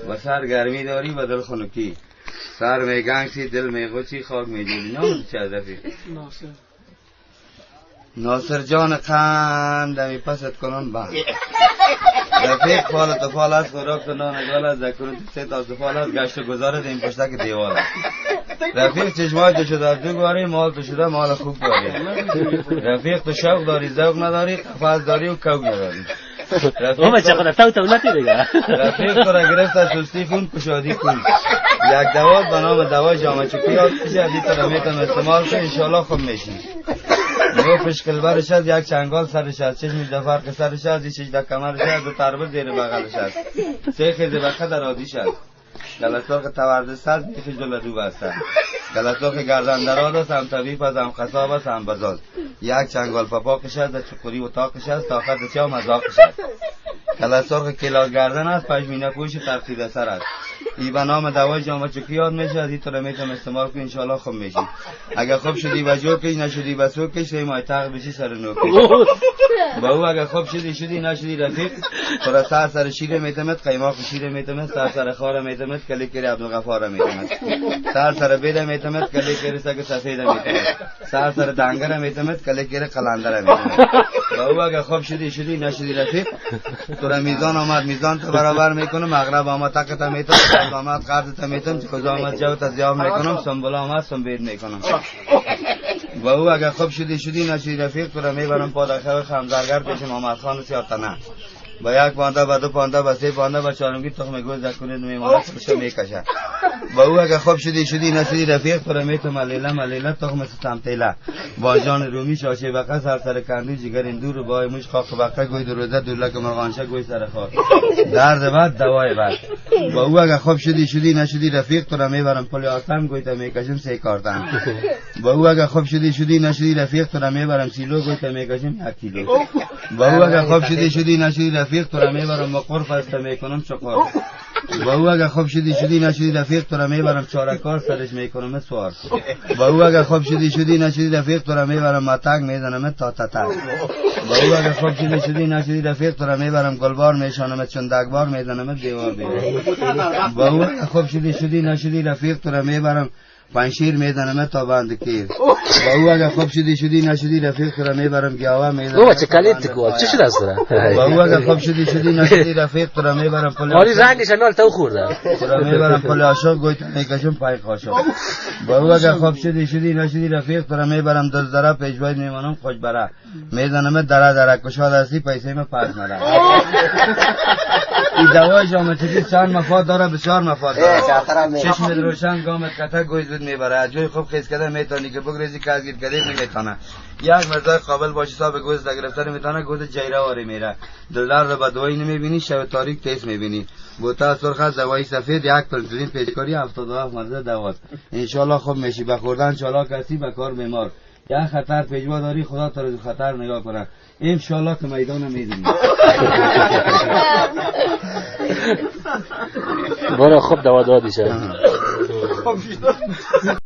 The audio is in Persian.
و سر گرمی داری و دل خنکی، سر میگنگسی دل میغوچی خاک میجوری. نام چه از رفیق؟ ناصر جان قند دمی پست کنن با رفیق فال تو فال است خوراک تو نانگال است ذکرون تو سه تا فال است گشت و گذاره دیم پشتک دیوال است. رفیق چشمای تو شده دو گواری مال تو شده مال خوب داری. رفیق تو شوق داری ذوق نداری قفاز داری و کوگ نداری. اوه چه خود تولتی دیگه. رفیق تو را گرفت از سستی کن کشادی کن. یک دوا به نام دوا جامعه چکی یاد کشی از این تو را میتونم استعمال کن انشالله خوب میشی. دو پشکل برش از یک چنگال سرش از چشم دفرق سرش از این شجده کمرش از دو تربت زیر بغلش از سه خیزه بخه در آدیش از گلساق تورده سز بیخی جل دو بسته گلساق گردن دراد است هم طبیب است هم خصاب است هم بزاد یک چنگال پاپاکش است در چکوری و تاقش است تا خط سیا مزاقش است گلساق کلاس گردن است پشمینه پوش ترخیده سر است ای به نام دوای جامعه چکی یاد میشه از این تو را میتونم استعمال کنی انشالله خوب میشی. اگر خوب شدی و جو کش نشدی و سو کش سه ماه تاق بشی سر نو کش با او اگر خوب شدی نشدی رفیق تو را سر شیر میتمد قیماق شیر میتمد سر خار میتمد کلی کری عبدالغفار میتمد سر بیده میتمد کلی کری سگ سفید میتمد سر دنگر میتمد کلی کری قلندر میتمد با او اگر خوب شدی نشدی رفیق تو را میزان آمد میزان تو برابر میکنه مغرب آمد تکت میتم آمد قرض تمیتم کجا آمد جو تزیام میکنم سنبولا آمد سنبید میکنم و او اگر خوب شدی نشدی رفیق تو را میبرم پادخر خمزرگر پیش محمد خان سیاتنه با یک پانده با دو پانده با سه پانده با چارمگی تخم گوز زکنید میماند کشو میکشه با او اگر خوب شدی نشدی رفیق تو را میتم ملیله تخم ستمتیله با جان رومی شاشه بقه سر کندو جگر اندور بای موش خاک بقه گوی دروزه دولک مرغانشه گوی سر خاک درد بعد دوای بعد با او اگر خوب شدی نشدی رفیق تو را میبرم پل آسان گوی تا میکشم سه کارتن با او اگر خوب شدی نشدی رفیق تو را میبرم سیلو گوی تا میکشم 1 کیلو با او اگر خوب شدی نشدی رفیق تو را میبرم مقر فسته میکنم چقار با او اگر خوب شدی نشدی رفیق تو را میبرم چارکار سرش میکنم سوار با او اگر خوب شدی نشدی رفیق تو را میبرم متک میزنم تا تتک با او اگر خوب شدی نشدی رفیق تو را میبرم گلبار میشانم چون دگبار میزنم دیوار با او اگر خوب شدی نشدی رفیق تو را میبرم پنشیر میزنم تا بند کیر با او اگر خوب شدی نشدی رفیق تو را میبرم گیاوه میزنم اوه چه کلیت کوال چه شده است با او اگر خوب شدی نشدی رفیق تو را میبرم پل آری رنگش میال تو خورده تو را میبرم پل آشاق گوی تا میکشم پای قاشق با او اگر خوب شدی نشدی رفیق تو را میبرم دزدره پیشواید میمانم خوش بره میزنم دره کشاد هستی پیسه ما پس نره این دوای جامعه چکی چند مفاد داره بسیار مفاد داره چشم روشن گامت کتک گوی زود میبره از جای خوب خیز کده میتونی که بگریزی که از گیر کده نمیتونه یک مرزای قابل باشی صاحب گوز دگرفتر میتونه گوز جیره واری میره دلار رو با دوایی نمیبینی شب تاریک تیز میبینی بوتا سرخ از دوایی سفید یک پلترین پیشکاری 77 مرزه دوات انشالله خوب میشی بخوردن چالاک هستی بکار بیمار یک خطر پیجوا داری خدا تا رو خطر نگاه کنه انشالله که میدان میدونی برای خوب دوا دادی شد